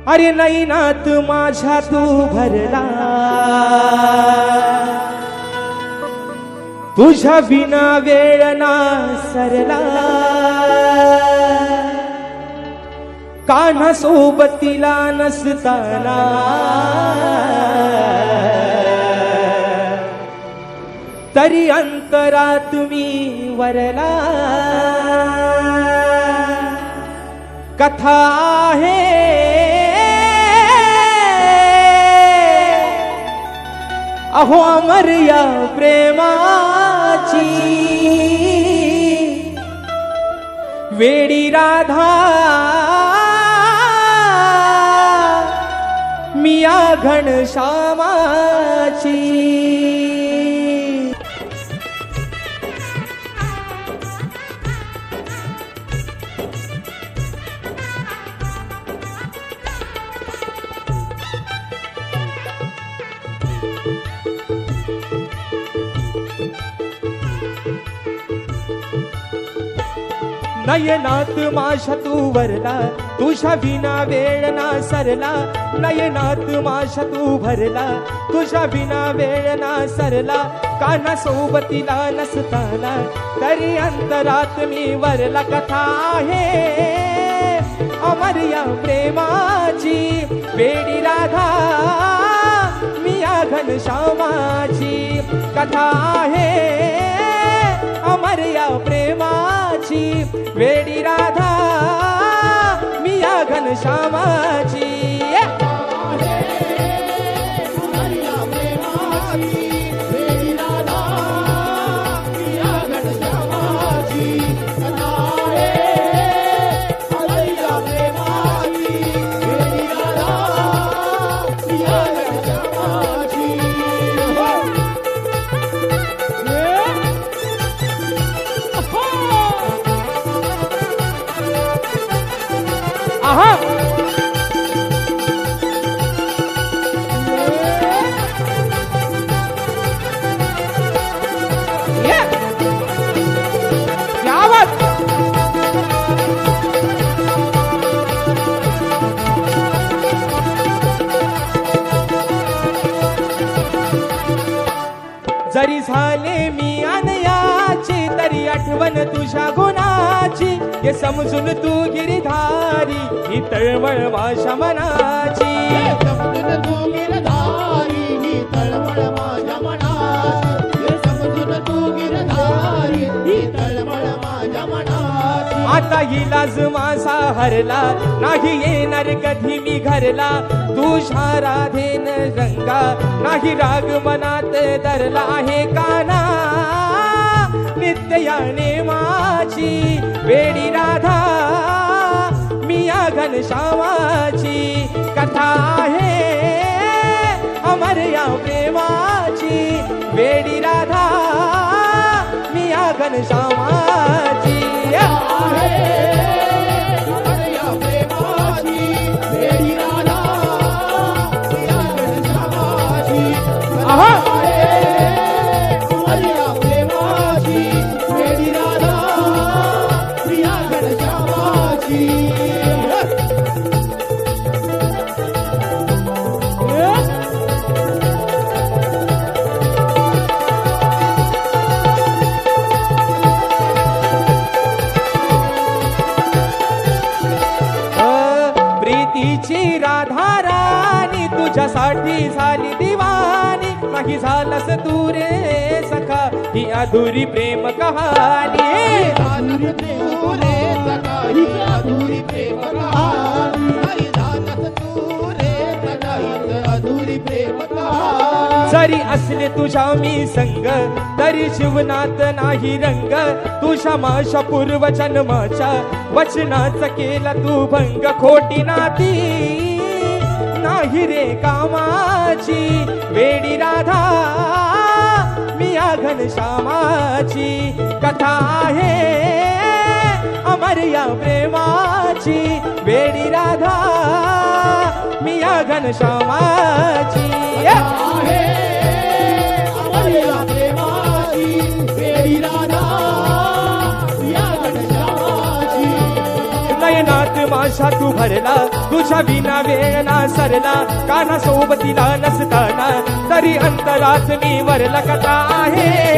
अरे नयनात माझ्या तू भरला, तुझ्या बिना वेळ ना सरला, कान्हा सोबतीला नसताना तरी अंतरात मी वरला. कथा आहे अहो अमर या प्रेमाची, वेडी राधा मिया घनश्यामाची. नयनात माझ्या तू वरला, तुझ्या विना वेळ ना सरला. नयनात माझ्या तू भरला, तुझ्या विना वेळ ना सरला, कान्हा सोबतीला नसताना तरी अंतरात मी वरला. कथा आहे अमर या प्रेमाची, वेडी राधा मिया घनश्यामाची. कथा आहे अमर या प्रेमाची, वेडी राधा मिया घनश्यामाची. आहा ये क्या बात. जरी झाले मी अनयाची तरी आठवण तुझ्या गुणाची, हे समजून तू गिरधारी ही तळमळ माझ्या मनाची. समजून तू गिरधारी ही तळमळ माझ्या मनाची, समजून तू गिरधारी ही तळमळ माझ्या मनाची. आता इलाज माझा हरला, नाही येणार कधी मी घरला. तुझ्या राधेन रंगा नाही राग मनात धरला आहे. काना नित्याने माझी, वेडी राधा मिया घनश्यामाची. कथा आहे अमर या प्रेमाची, वेडी राधा मिया घनश्यामाची. आहा प्रीतीची राधा राणी तुझ्यासाठी झाली दिवाणी. नाही झालंस तू रे सखा ही अधुरी प्रेम कहाणी. अधुरी प्रेम रे सखा ही अधुरी प्रेम कहाणी. नाही झालंस तू रे सखा ही अधुरी प्रेम कहाणी. जरी असले तुझ्या मी संग तरी जीवनात नाही रंग. तुझ्या माझ्या पूर्व जन्माच्या वचनाचा केला तू भंग. खोटी नाती नाही रे कामाची, वेडी राधा मिया घनश्यामाची. कथा आहे अमर या प्रेमाची, वेडी राधा मिया घनश्यामाची. नयनात आशा तू भरला तुझ्या विना वेळ ना सरला काना सोबतीला नसताना तरी अंतरात मी वरला कथा आहे